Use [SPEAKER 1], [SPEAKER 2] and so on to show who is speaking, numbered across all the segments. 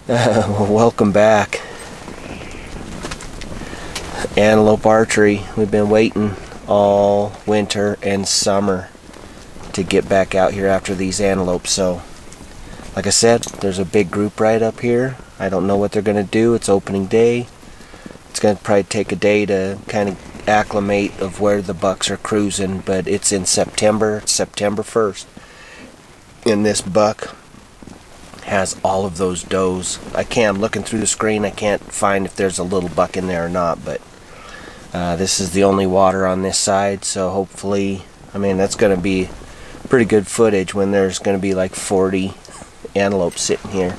[SPEAKER 1] Well, welcome back. Antelope archery. We've been waiting all winter and summer to get back out here after these antelopes. So, like I said, there's a big group right up here. I don't know what they're going to do. It's opening day. It's going to probably take a day to kind of acclimate of where the bucks are cruising, but it's in September. It's September 1st. And this buck has all of those does. I'm looking through the screen, I can't find if there's a little buck in there or not, but this is the only water on this side, so hopefully, I mean, that's going to be pretty good footage when there's going to be like 40 antelope sitting here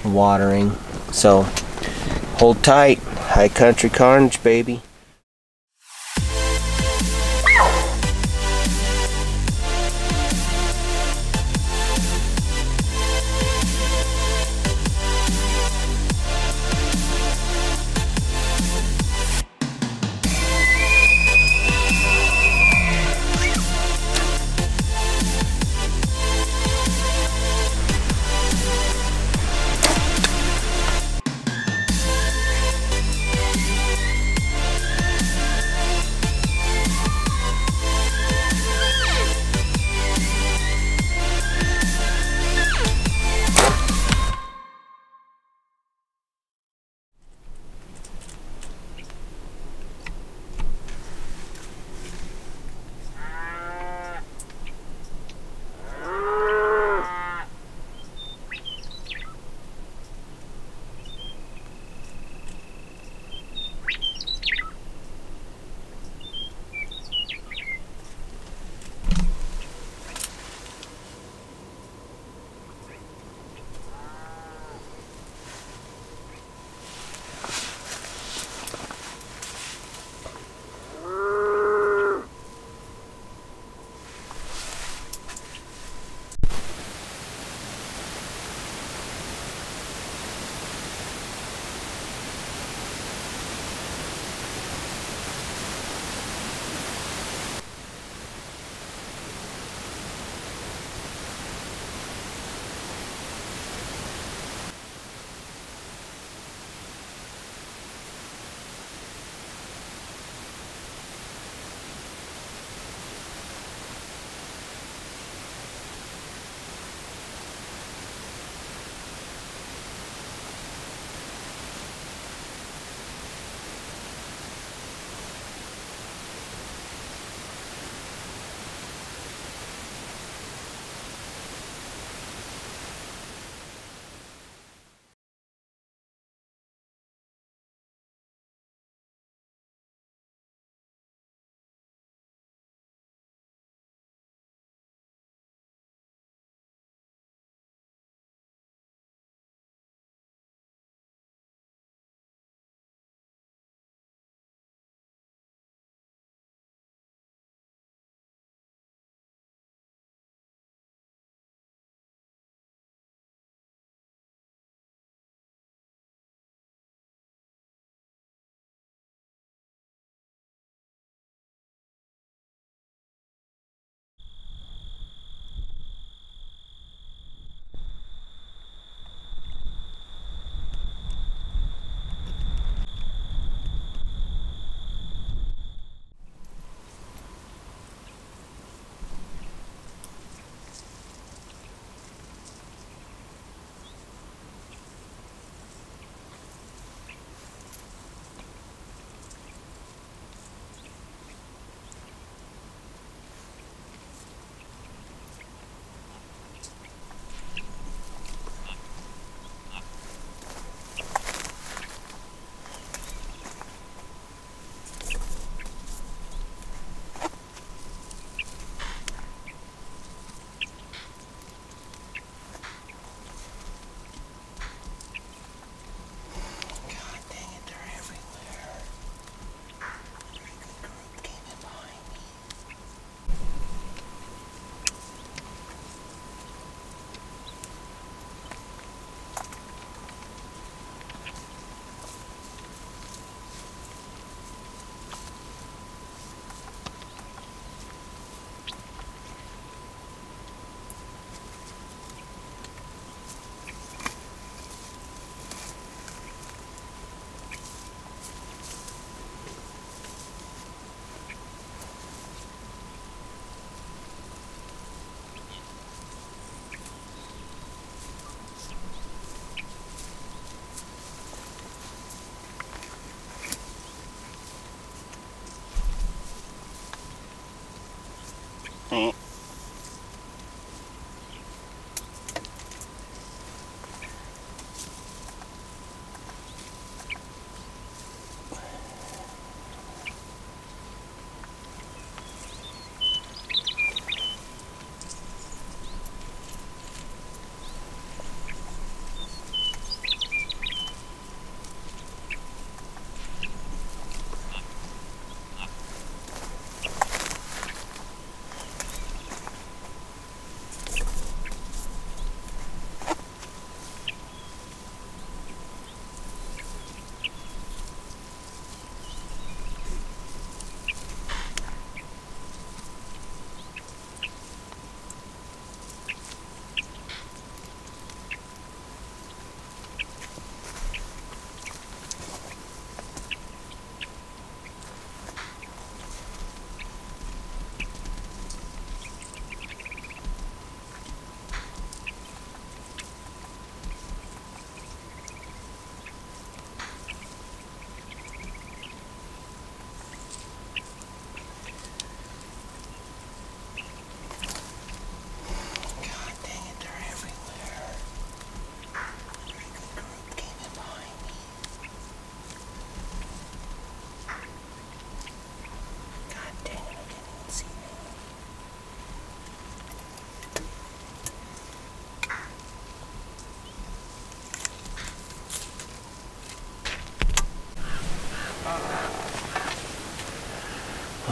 [SPEAKER 1] watering. So hold tight. High country carnage, baby.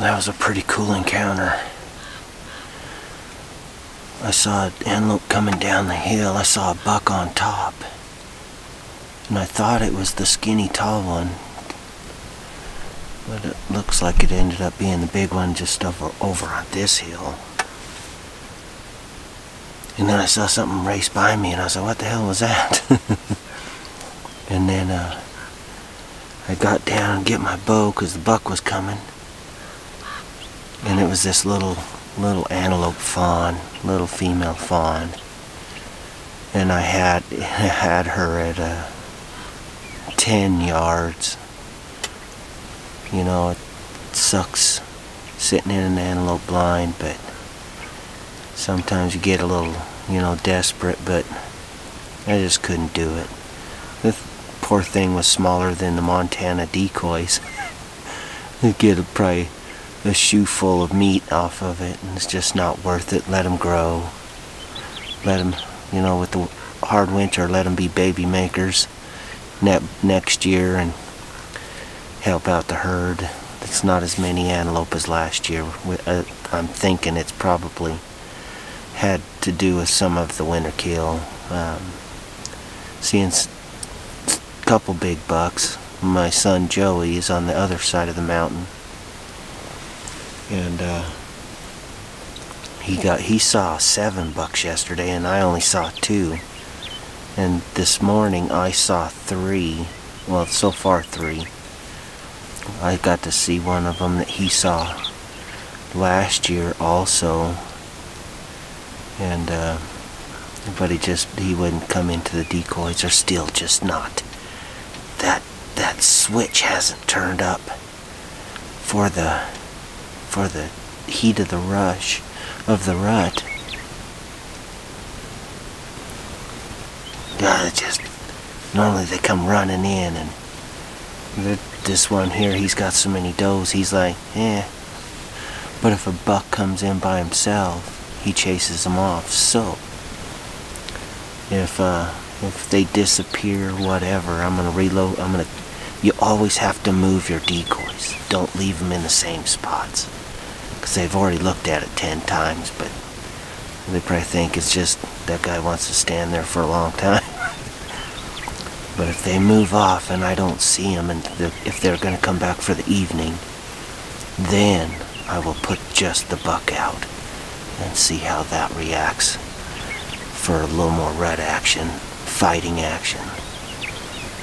[SPEAKER 1] That was a pretty cool encounter. I saw an antelope coming down the hill. I saw a buck on top. And I thought it was the skinny tall one. But it looks like it ended up being the big one just over on this hill. And then I saw something race by me and I was like, what the hell was that? And then I got down and get my bow because the buck was coming. And it was this little antelope fawn, little female fawn. And I had her at 10 yards. You know, it sucks sitting in an antelope blind, but sometimes you get a little, you know, desperate, but I just couldn't do it. The poor thing was smaller than the Montana decoys. You get probably a shoe full of meat off of it, and it's just not worth it. Let them grow. Let them, you know, with the hard winter, let them be baby makers next year and help out the herd. It's not as many antelope as last year. I'm thinking it's probably had to do with some of the winter kill. Seeing a couple big bucks. My son Joey is on the other side of the mountain, and he saw 7 bucks yesterday, and I only saw 2. And this morning I saw 3. Well, so far 3. I got to see one of them that he saw last year also, and but he wouldn't come into the decoys. They're still just not. That switch hasn't turned up for the heat of the rush of the rut. God, normally they come running in, and this one here, he's got so many does, he's like, eh. But if a buck comes in by himself, he chases them off. So if they disappear, whatever, I'm gonna reload. You always have to move your decoys. Don't leave them in the same spots, because they've already looked at it 10 times, but they probably think it's just that guy wants to stand there for a long time. But if they move off and I don't see them, and if they're going to come back for the evening, then I will put just the buck out and see how that reacts for a little more rut action, fighting action.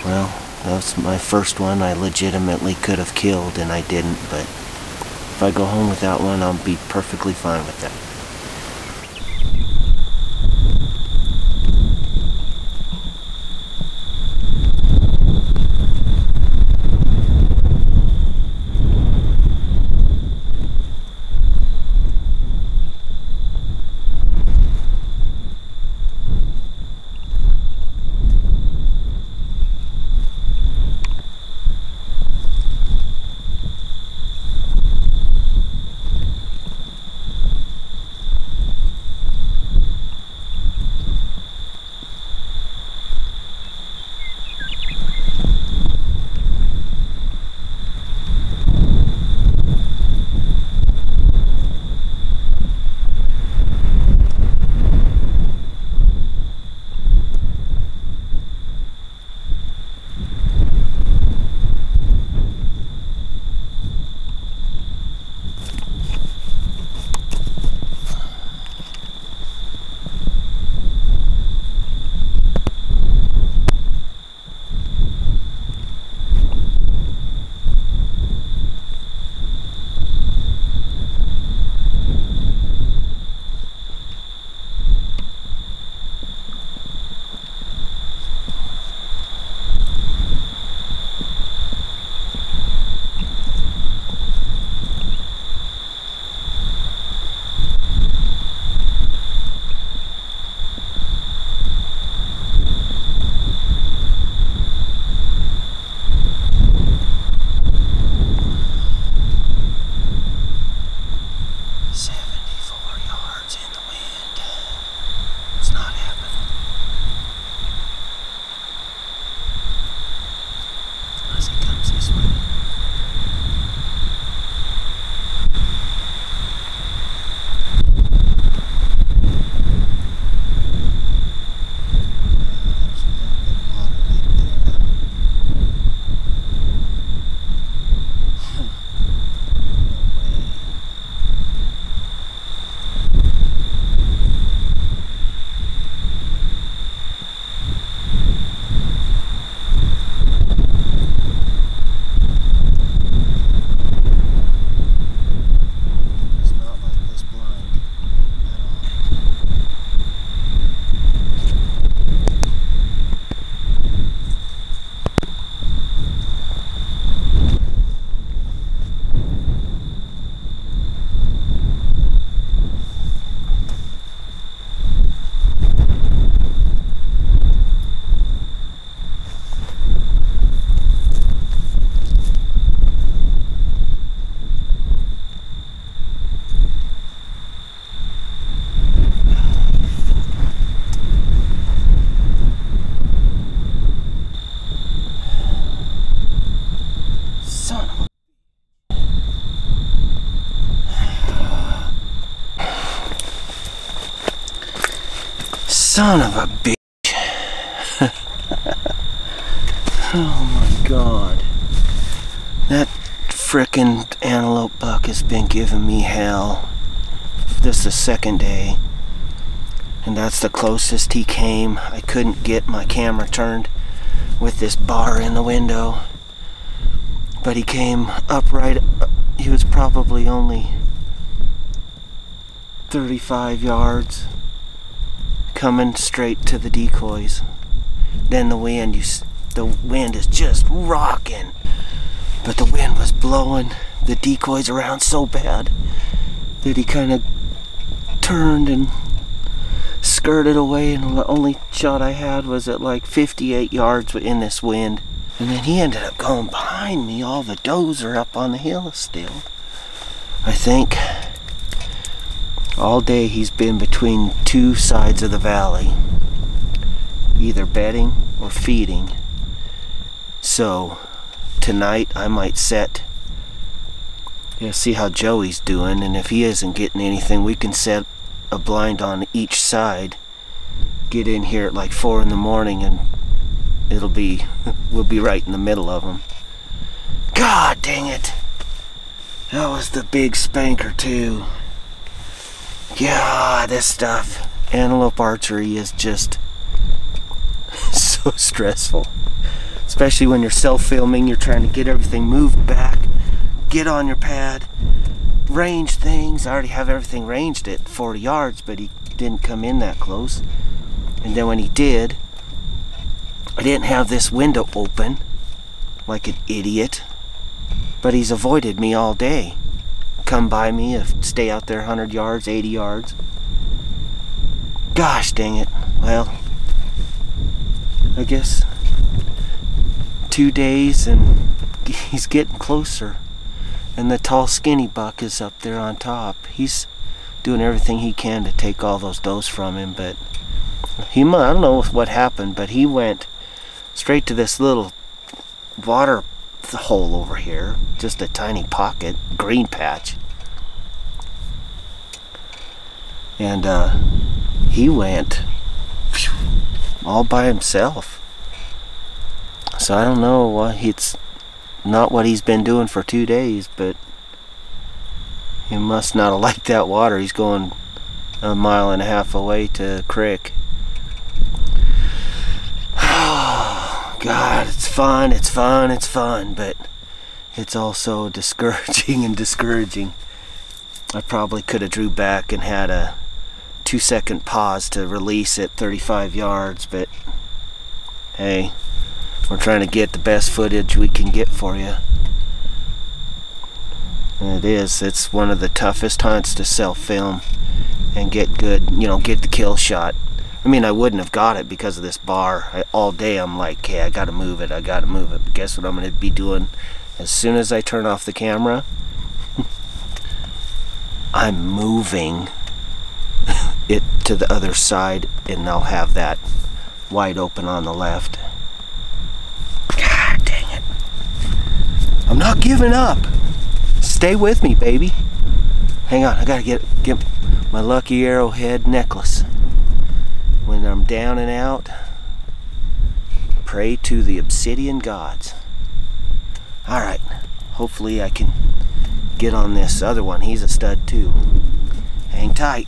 [SPEAKER 1] Well, that's my first one I legitimately could have killed, and I didn't, but if I go home without one, I'll be perfectly fine with that. Son of a bitch. Oh my god. That frickin' antelope buck has been giving me hell. This is the second day. And that's the closest he came. I couldn't get my camera turned with this bar in the window. But he came up right, he was probably only 35 yards coming straight to the decoys. Then the wind is just rocking. But the wind was blowing the decoys around so bad that he kind of turned and skirted away, and the only shot I had was at like 58 yards in this wind. And then he ended up going behind me. All the does are up on the hill still. I think all day he's been between two sides of the valley, either bedding or feeding. So tonight I might set, see how Joey's doing, and if he isn't getting anything, we can set a blind on each side, get in here at like 4 in the morning, and we'll be right in the middle of them. God dang it, that was the big spanker too. Yeah, this stuff, antelope archery, is just so stressful, especially when you're self-filming. You're trying to get everything moved back, get on your pad, range things. I already have everything ranged at 40 yards, but he didn't come in that close. And then when he did, I didn't have this window open like an idiot, but he's avoided me all day. Come by me, stay out there 100 yards, 80 yards. Gosh dang it. Well, I guess 2 days and he's getting closer. And the tall skinny buck is up there on top. He's doing everything he can to take all those does from him, but I don't know what happened, but he went straight to this little water hole over here, just a tiny pocket, green patch. And he went all by himself. So I don't know why it's not what he's been doing for 2 days, but he must not have liked that water. He's going 1.5 miles away to the creek. Oh God, it's fun, it's fun, it's fun, but it's also discouraging and discouraging. I probably could have drew back and had a 2-second pause to release at 35 yards, but hey, we're trying to get the best footage we can get for you. And it's one of the toughest hunts to self-film and get good, get the kill shot. I mean, I wouldn't have got it because of this bar. All day I'm like, hey, I gotta move it, I gotta move it. But guess what I'm gonna be doing as soon as I turn off the camera? I'm moving it to the other side, and I'll have that wide open on the left. God dang it. I'm not giving up. Stay with me, baby. Hang on, I gotta get my lucky arrowhead necklace. When I'm down and out, pray to the obsidian gods. Alright, hopefully I can get on this other one. He's a stud too. Hang tight.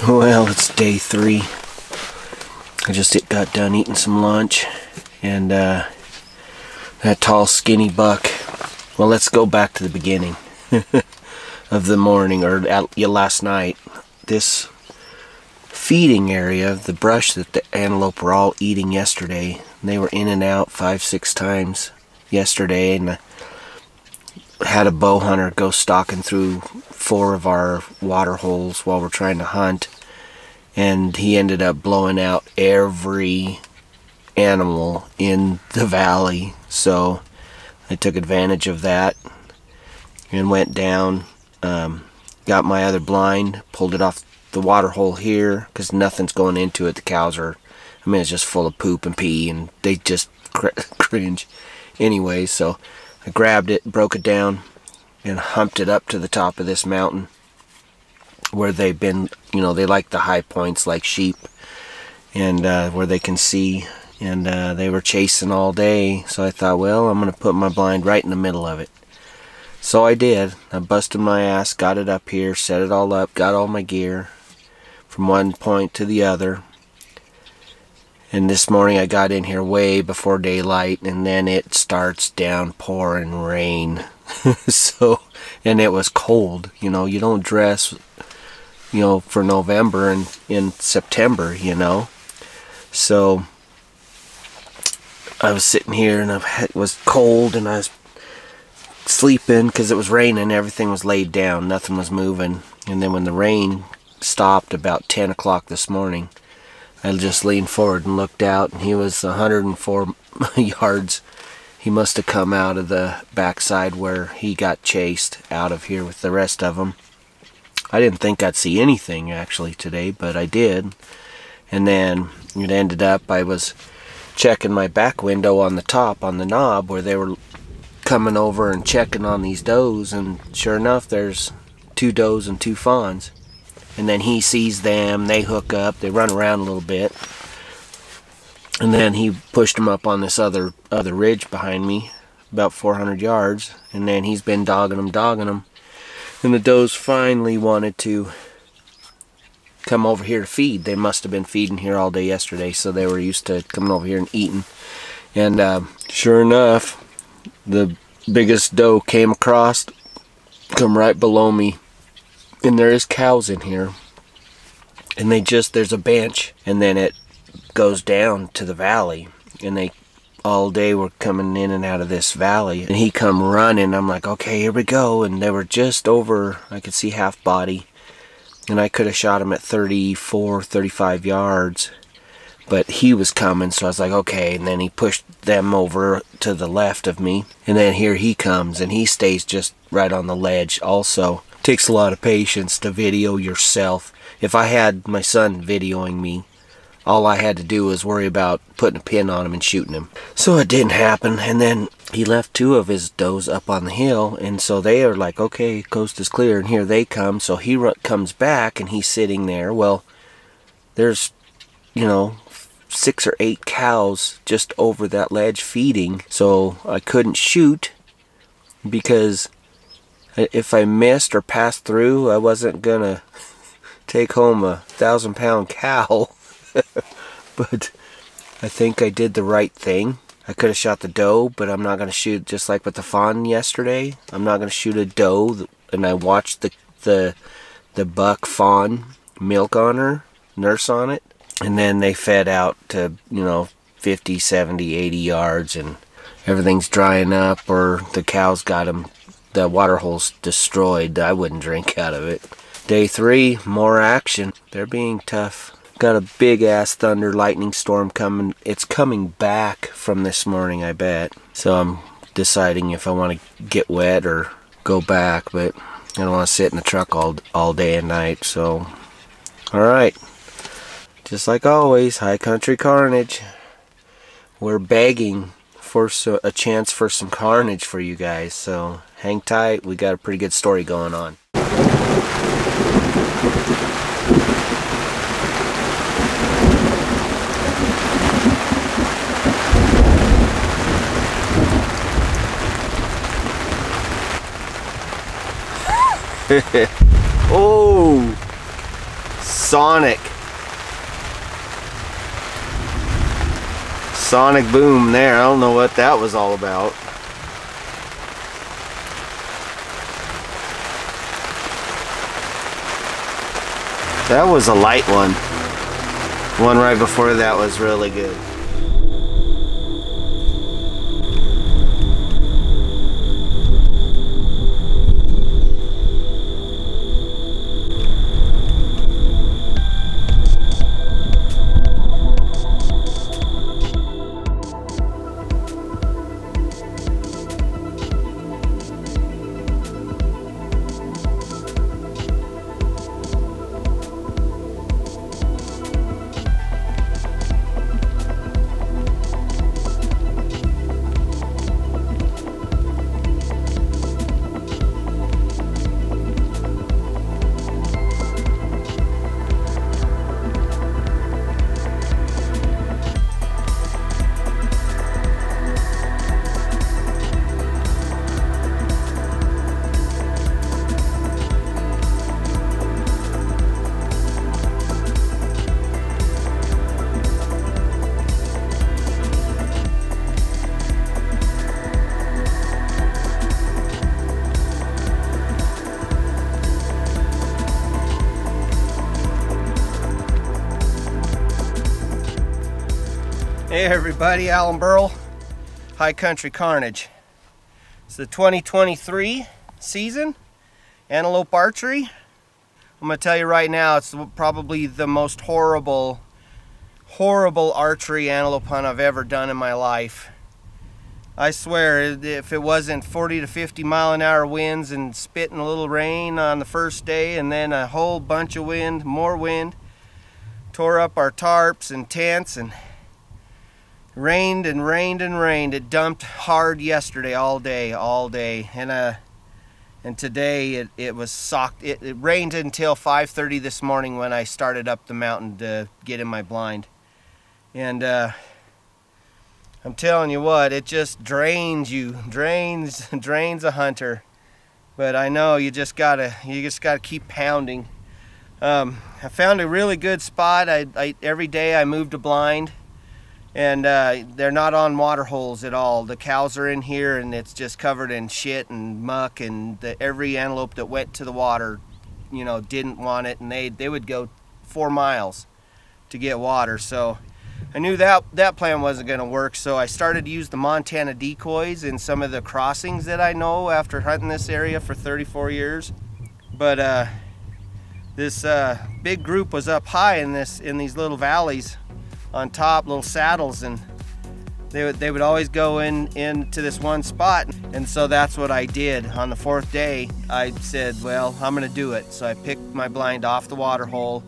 [SPEAKER 1] Well, it's day 3. I just got done eating some lunch, and that tall skinny buck. Well, let's go back to the beginning of the morning, or last night. This feeding area, the brush that the antelope were all eating yesterday, they were in and out 5-6 times yesterday, and I had a bow hunter go stalking through 4 of our water holes while we're trying to hunt, and he ended up blowing out every animal in the valley. So I took advantage of that and went down, got my other blind, pulled it off the water hole here because nothing's going into it. The cows are, I mean, it's just full of poop and pee, and they just cringe anyway. So I grabbed it, broke it down, and humped it up to the top of this mountain where they've been, you know, they like the high points like sheep, and where they can see, and they were chasing all day. So I thought, well, I'm gonna put my blind right in the middle of it. So I did. I busted my ass, got it up here, set it all up, got all my gear from one point to the other. And this morning I got in here way before daylight, and then it starts downpouring rain. So, and it was cold. You know, you don't dress, you know, for November and in September, you know. So I was sitting here, and it was cold, and I was sleeping because it was raining. Everything was laid down, nothing was moving. And then when the rain stopped about 10 o'clock this morning, I just leaned forward and looked out, and he was 104 yards. He must have come out of the backside where he got chased out of here with the rest of them. I didn't think I'd see anything actually today, but I did. And then it ended up, I was checking my back window on the top, on the knob, where they were coming over and checking on these does, and sure enough, there's 2 does and 2 fawns. And then he sees them, they hook up, they run around a little bit, and then he pushed them up on this other ridge behind me, about 400 yards, and then he's been dogging them, and the does finally wanted to come over here to feed. They must have been feeding here all day yesterday, so they were used to coming over here and eating. And sure enough, the biggest doe came across, come right below me, and there is cows in here, and there's a bench, and then it goes down to the valley, and they all day were coming in and out of this valley, and he come running. I'm like, okay, here we go. And they were just over, I could see half body, and I could have shot him at 34, 35 yards, but he was coming, so I was like, okay. And then he pushed them over to the left of me, and then here he comes, and he stays just right on the ledge also. Takes a lot of patience to video yourself. If I had my son videoing me, all I had to do was worry about putting a pin on him and shooting him. So it didn't happen, and then he left 2 of his does up on the hill, and so they are like, okay, coast is clear, and here they come. So he comes back, and he's sitting there. Well, there's, you know, 6 or 8 cows just over that ledge feeding, so I couldn't shoot because if I missed or passed through, I wasn't gonna take home a 1,000-pound cow. But I think I did the right thing. I could have shot the doe, but I'm not gonna shoot, just like with the fawn yesterday. I'm not gonna shoot a doe, and I watched the buck fawn milk on her, nurse on it, and then they fed out to, you know, 50, 70, 80 yards, and everything's drying up, or the cows got them. The water hole's destroyed. I wouldn't drink out of it. Day 3, more action. They're being tough. Got a big ass thunder lightning storm coming. It's coming back from this morning, I bet. So I'm deciding if I want to get wet or go back, but I don't want to sit in the truck all day and night. So, alright. Just like always, high country carnage. We're begging for a chance for some carnage for you guys, so hang tight. We got a pretty good story going on. Oh, Sonic boom there. I don't know what that was all about. That was a light one. One right before that was really good. Hey everybody, Alan Burl, High Country Carnage. It's the 2023 season, Antelope Archery. I'm going to tell you right now, it's probably the most horrible archery antelope hunt I've ever done in my life. I swear, if it wasn't 40 to 50 mile an hour winds and spitting a little rain on the first day and then a whole bunch of wind, more wind, tore up our tarps and tents and rained and rained and rained. It dumped hard yesterday all day, and today it was socked. It rained until 5:30 this morning when I started up the mountain to get in my blind. And I'm telling you what, it just drains a hunter. But I know you just gotta keep pounding. I found a really good spot. Every day I moved a blind. And they're not on water holes at all. The cows are in here and it's just covered in shit and muck, and every antelope that went to the water, you know, didn't want it, and they would go 4 miles to get water. So I knew that plan wasn't going to work, so I started to use the Montana decoys in some of the crossings that I know after hunting this area for 34 years. But this big group was up high in these little valleys on top, little saddles, and they would always go into this one spot. And so that's what I did. On the 4th day, I said, well, I'm gonna do it. So I picked my blind off the water hole,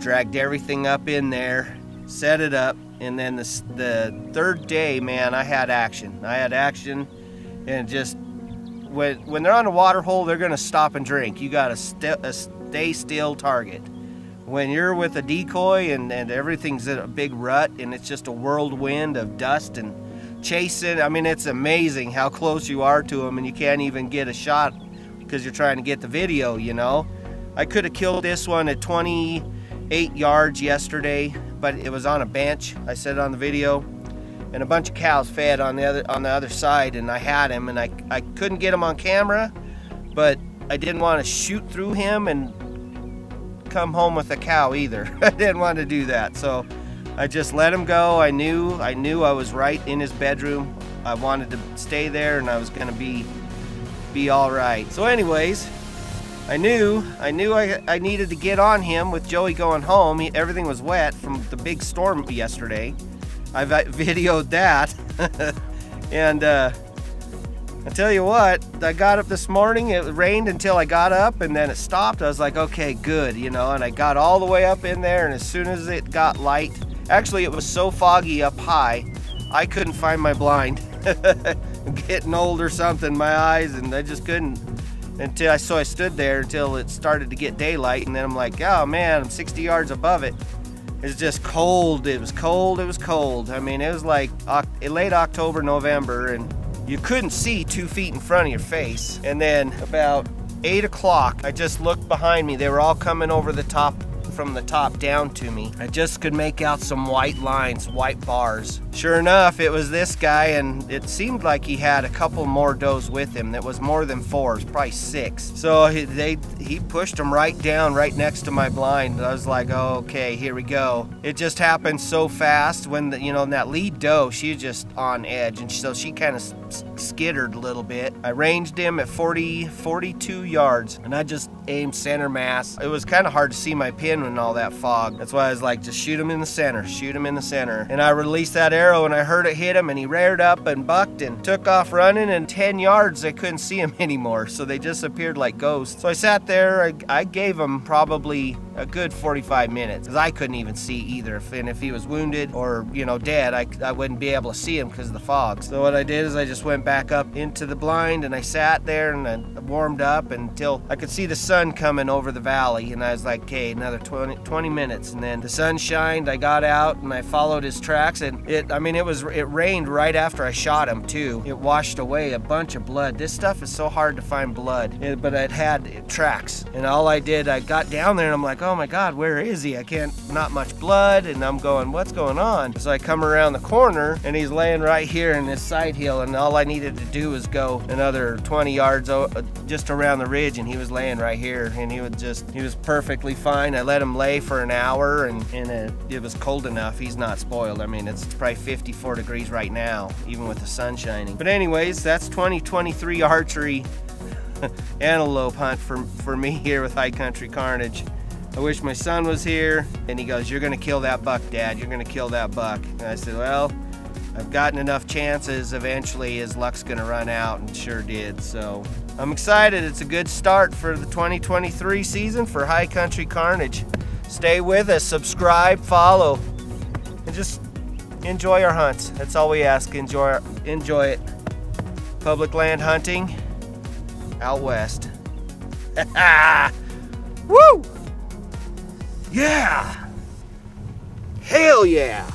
[SPEAKER 1] dragged everything up in there, set it up, and then the 3rd day, man, I had action, and just when they're on a water hole, they're gonna stop and drink. You got a stay still target. When you're with a decoy and everything's in a big rut and it's just a whirlwind of dust and chasing, I mean, it's amazing how close you are to them, and you can't even get a shot because you're trying to get the video, you know. I could have killed this one at 28 yards yesterday, but it was on a bench. I said it on the video, and a bunch of cows fed on the other side, and I had him, and I couldn't get him on camera, but I didn't want to shoot through him and come home with a cow either. I didn't want to do that, so I just let him go. I knew I was right in his bedroom. I wanted to stay there, and I was going to be all right. So anyways, I knew I needed to get on him with Joey going home. Everything was wet from the big storm yesterday. I videoed that. And I tell you what, I got up this morning, it rained until I got up, and then it stopped. I was like, okay, good, you know, and I got all the way up in there, and as soon as it got light, actually it was so foggy up high, I couldn't find my blind. I'm getting old or something, my eyes, and I just couldn't, so I stood there until it started to get daylight, and then I'm like, oh man, I'm 60 yards above it. It's just cold. It was cold. I mean, it was like late October, November, and you couldn't see 2 feet in front of your face. And then about 8 o'clock, I just looked behind me. They were all coming over the top from the top down to me. I just could make out some white lines, white bars. Sure enough, it was this guy, and it seemed like he had a couple more does with him. That was more than 4, it was probably 6. So he pushed them right down, right next to my blind. I was like, oh, okay, here we go. It just happened so fast when that lead doe, she was just on edge, and so she kind of skittered a little bit. I ranged him at 42 yards, and I just aimed center mass. It was kind of hard to see my pin in all that fog. That's why I was like, just shoot him in the center, shoot him in the center. And I released that arrow, and I heard it hit him, and he reared up and bucked and took off running, and 10 yards I couldn't see him anymore, so they disappeared like ghosts. So I sat there, I gave him probably a good 45 minutes, because I couldn't even see either. And if he was wounded or dead, I wouldn't be able to see him because of the fog. So what I did is I just went back up into the blind, and I sat there and I warmed up until I could see the sun coming over the valley, and I was like, okay, another 20 minutes, and then the sun shined. I got out and I followed his tracks, and it rained right after I shot him too. It washed away a bunch of blood. This stuff is so hard to find blood, but it had tracks, and all I did, I got down there and I'm like, oh my God, where is he? Not much blood, and I'm going, what's going on? So I come around the corner, and he's laying right here in this side hill, and all I needed to do was go another 20 yards just around the ridge, and he was laying right here, and he was perfectly fine. I let him lay for an hour, and it was cold enough. He's not spoiled. I mean, it's probably 54 degrees right now, even with the sun shining. But anyways, that's 2023 archery antelope hunt for me here with High Country Carnage. I wish my son was here, and he goes, you're gonna kill that buck, Dad, you're gonna kill that buck. And I said, well, I've gotten enough chances, eventually his luck's gonna run out, and sure did. So I'm excited. It's a good start for the 2023 season for High Country Carnage. Stay with us, subscribe, follow, and just enjoy our hunts. That's all we ask. Enjoy it. Public land hunting out west. Woo! Yeah! Hell yeah!